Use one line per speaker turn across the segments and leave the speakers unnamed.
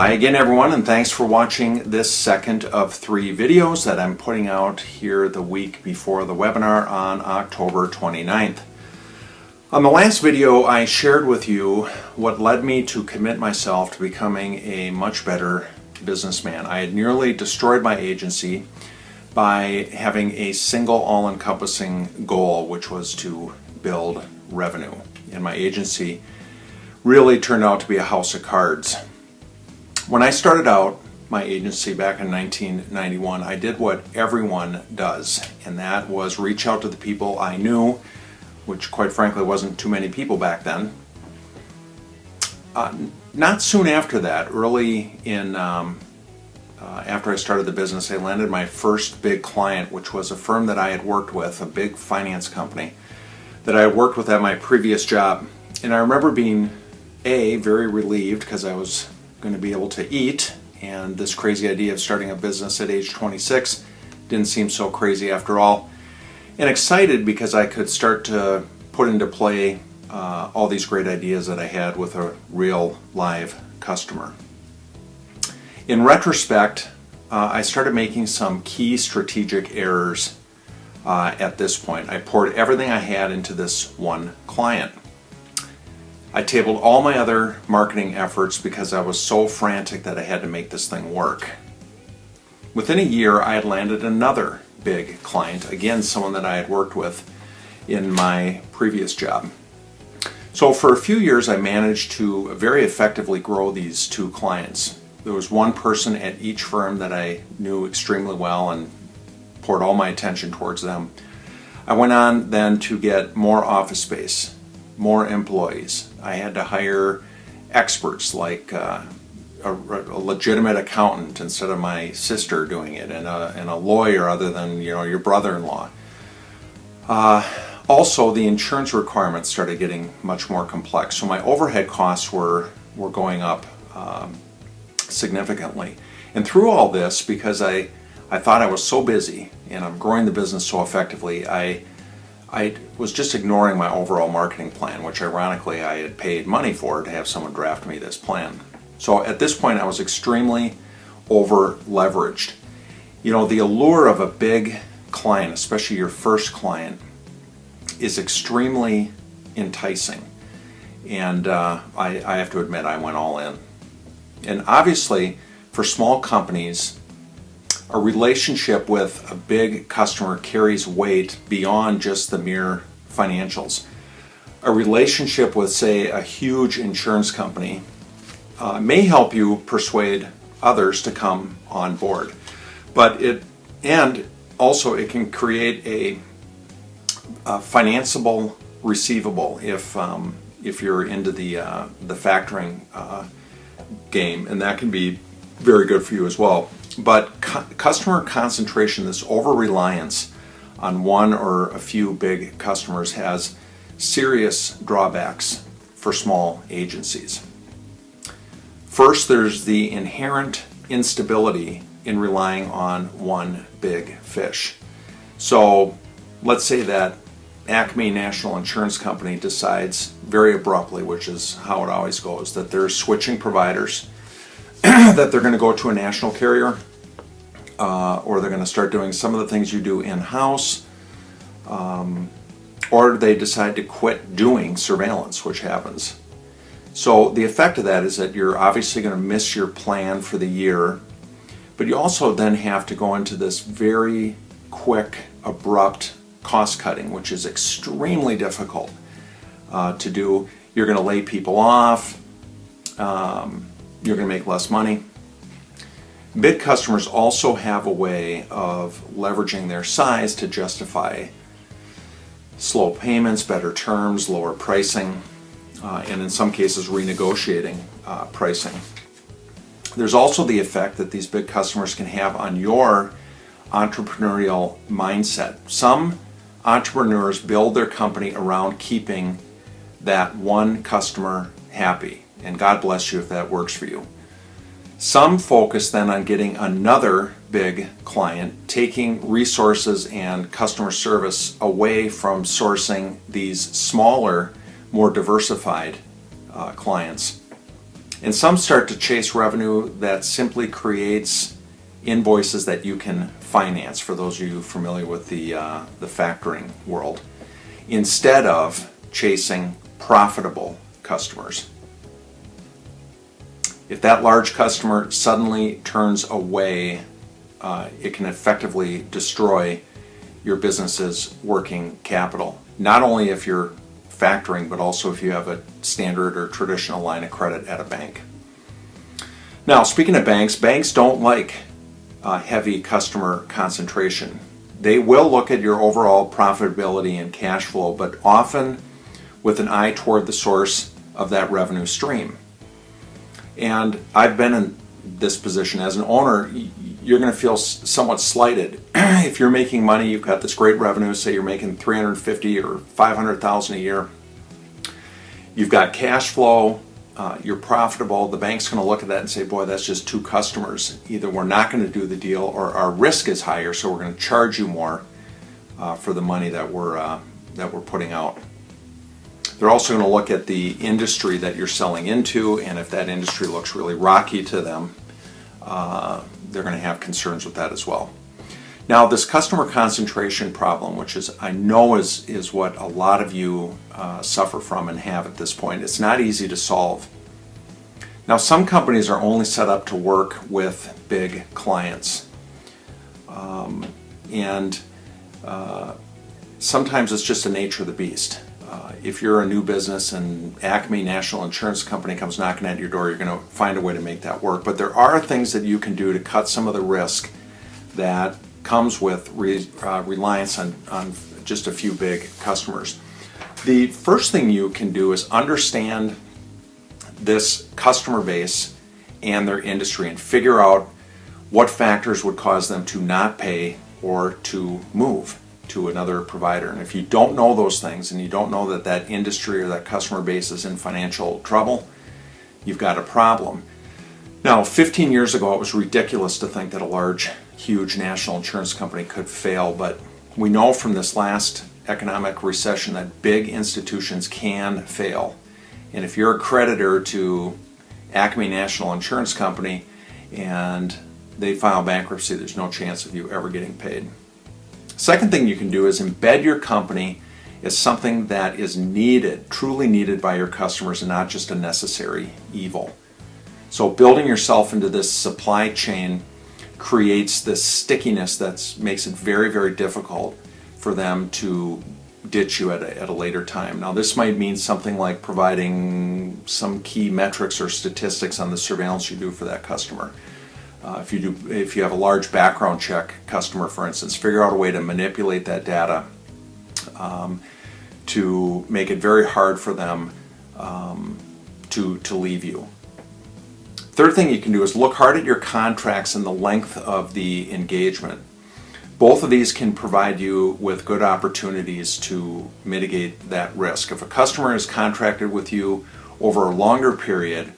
Hi again everyone, and thanks for watching this second of 3 videos that I'm putting out here the week before the webinar on October 29th. On the last video I shared with you what led me to commit myself to becoming a much better businessman. I had nearly destroyed my agency by having a single all-encompassing goal, which was to build revenue. And my agency really turned out to be a house of cards. When I started out my agency back in 1991, I did what everyone does, and that was reach out to the people I knew, which quite frankly wasn't too many people back then. Not soon after that, early in after I started the business, I landed my first big client, which was a firm that I had worked with, a big finance company that I had worked with at my previous job. And I remember being very relieved because I was going to be able to eat, and this crazy idea of starting a business at age 26 didn't seem so crazy after all, and excited because I could start to put into play all these great ideas that I had with a real live customer. In retrospect, I started making some key strategic errors at this point. I poured everything I had into this one client. I tabled all my other marketing efforts because I was so frantic that I had to make this thing work. Within a year, I had landed another big client, again someone that I had worked with in my previous job. So for a few years I managed to very effectively grow these two clients. There was one person at each firm that I knew extremely well and poured all my attention towards them. I went on then to get more office space, more employees. I had to hire experts like a legitimate accountant instead of my sister doing it, and a lawyer other than your brother-in-law. Also, the insurance requirements started getting much more complex, so my overhead costs were going up significantly. And through all this, because I thought I was so busy and I'm growing the business so effectively, I was just ignoring my overall marketing plan, which ironically I had paid money for to have someone draft me this plan. So at this point I was extremely over leveraged. The allure of a big client, especially your first client, is extremely enticing. And I have to admit I went all in. And obviously for small companies, a relationship with a big customer carries weight beyond just the mere financials. A relationship with, say, a huge insurance company may help you persuade others to come on board, but it can create a financeable receivable if you're into the factoring game, and that can be very good for you as well. But customer concentration, this over-reliance on one or a few big customers, has serious drawbacks for small agencies. First, there's the inherent instability in relying on one big fish. So let's say that Acme National Insurance Company decides very abruptly, which is how it always goes, that they're switching providers, that they're going to go to a national carrier, or they're going to start doing some of the things you do in-house, or they decide to quit doing surveillance, which happens. So the effect of that is that you're obviously going to miss your plan for the year, but you also then have to go into this very quick, abrupt cost cutting, which is extremely difficult to do. You're going to lay people off. You're going to make less money. Big customers also have a way of leveraging their size to justify slow payments, better terms, lower pricing, and in some cases renegotiating pricing. There's also the effect that these big customers can have on your entrepreneurial mindset. Some entrepreneurs build their company around keeping that one customer happy, and God bless you if that works for you. Some focus then on getting another big client, taking resources and customer service away from sourcing these smaller, more diversified clients. And some start to chase revenue that simply creates invoices that you can finance, for those of you familiar with the factoring world, instead of chasing profitable customers. If that large customer suddenly turns away, it can effectively destroy your business's working capital. Not only if you're factoring, but also if you have a standard or traditional line of credit at a bank. Now, speaking of banks, banks don't like heavy customer concentration. They will look at your overall profitability and cash flow, but often with an eye toward the source of that revenue stream. And I've been in this position as an owner. You're going to feel somewhat slighted if you're making money. You've got this great revenue. Say you're making $350,000 or $500,000 a year. You've got cash flow. You're profitable. The bank's going to look at that and say, "Boy, that's just two customers. Either we're not going to do the deal, or our risk is higher, so we're going to charge you more for the money that we're putting out." They're also going to look at the industry that you're selling into, and if that industry looks really rocky to them, they're going to have concerns with that as well. Now, this customer concentration problem, which I know is what a lot of you suffer from and have at this point, it's not easy to solve. Now, some companies are only set up to work with big clients, and sometimes it's just the nature of the beast. If you're a new business and Acme National Insurance Company comes knocking at your door, you're going to find a way to make that work. But there are things that you can do to cut some of the risk that comes with reliance on just a few big customers. The first thing you can do is understand this customer base and their industry and figure out what factors would cause them to not pay or to move to another provider. And if you don't know those things, and you don't know that that industry or that customer base is in financial trouble, you've got a problem. Now, 15 years ago, it was ridiculous to think that a large, huge national insurance company could fail, but we know from this last economic recession that big institutions can fail. And if you're a creditor to Acme National Insurance Company and they file bankruptcy, there's no chance of you ever getting paid. Second thing you can do is embed your company as something that is needed, truly needed by your customers, and not just a necessary evil. So building yourself into this supply chain creates this stickiness that makes it very, very difficult for them to ditch you at a later time. Now, this might mean something like providing some key metrics or statistics on the surveillance you do for that customer. If you have a large background check customer, for instance, figure out a way to manipulate that data to make it very hard for them to leave you. Third thing you can do is look hard at your contracts and the length of the engagement. Both of these can provide you with good opportunities to mitigate that risk. If a customer is contracted with you over a longer period,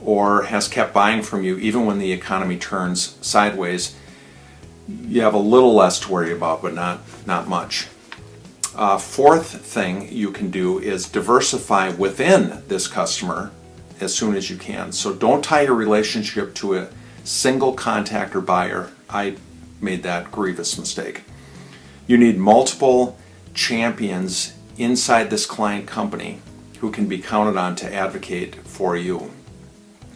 or has kept buying from you even when the economy turns sideways, you have a little less to worry about, but not much. Fourth thing you can do is diversify within this customer as soon as you can. So don't tie your relationship to a single contact or buyer. I made that grievous mistake. You need multiple champions inside this client company who can be counted on to advocate for you.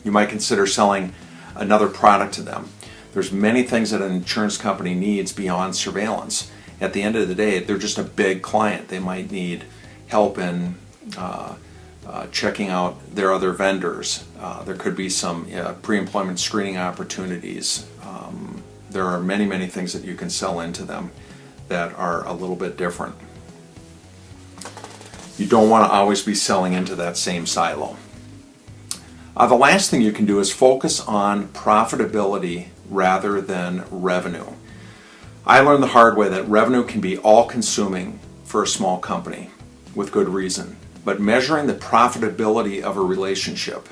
You might consider selling another product to them. There's many things that an insurance company needs beyond surveillance. At the end of the day, they're just a big client. They might need help in checking out their other vendors. There could be some pre-employment screening opportunities. There are many, many things that you can sell into them that are a little bit different. You don't want to always be selling into that same silo. The last thing you can do is focus on profitability rather than revenue. I learned the hard way that revenue can be all-consuming for a small company, with good reason. But measuring the profitability of a relationship,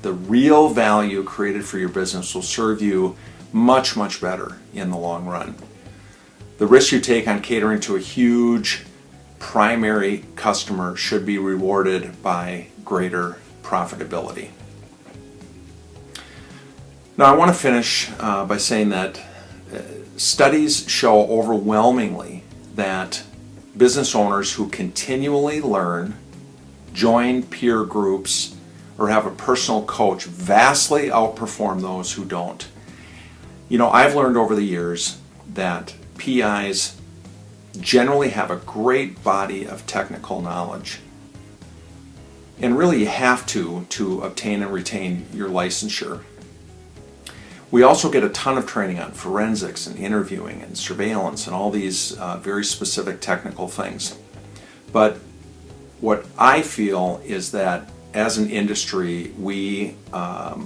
the real value created for your business, will serve you much, much better in the long run. The risk you take on catering to a huge primary customer should be rewarded by greater profitability. Now, I want to finish by saying that studies show overwhelmingly that business owners who continually learn, join peer groups, or have a personal coach vastly outperform those who don't. You know, I've learned over the years that PIs generally have a great body of technical knowledge. And really you have to obtain and retain your licensure. We also get a ton of training on forensics and interviewing and surveillance and all these very specific technical things. But what I feel is that as an industry, we have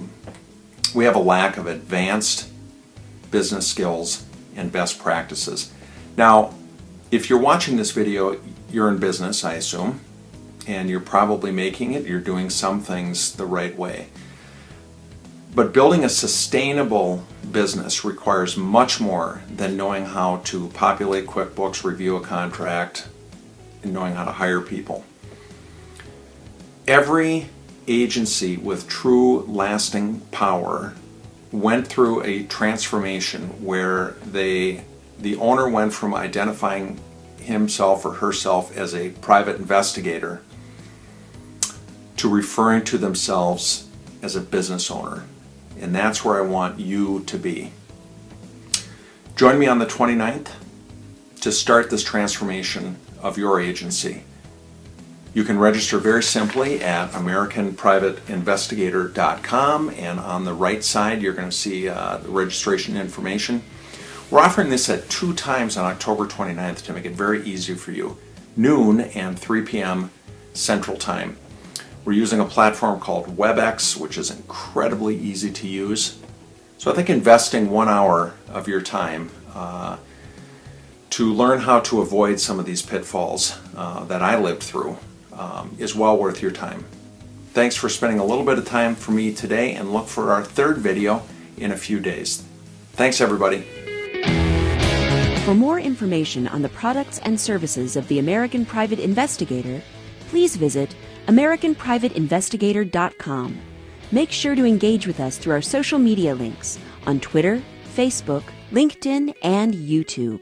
a lack of advanced business skills and best practices. Now, if you're watching this video, you're in business, I assume, and you're probably making it, you're doing some things the right way. But building a sustainable business requires much more than knowing how to populate QuickBooks, review a contract, and knowing how to hire people. Every agency with true lasting power went through a transformation where the owner went from identifying himself or herself as a private investigator to referring to themselves as a business owner. And that's where I want you to be. Join me on the 29th to start this transformation of your agency. You can register very simply at AmericanPrivateInvestigator.com, and on the right side you're going to see the registration information. We're offering this at 2 times on October 29th to make it very easy for you, noon and 3 p.m. Central Time. We're using a platform called WebEx, which is incredibly easy to use. So I think investing 1 hour of your time to learn how to avoid some of these pitfalls that I lived through is well worth your time. Thanks for spending a little bit of time for me today, and look for our 3rd video in a few days. Thanks, everybody.
For more information on the products and services of the American Private Investigator, please visit AmericanPrivateInvestigator.com. Make sure to engage with us through our social media links on Twitter, Facebook, LinkedIn, and YouTube.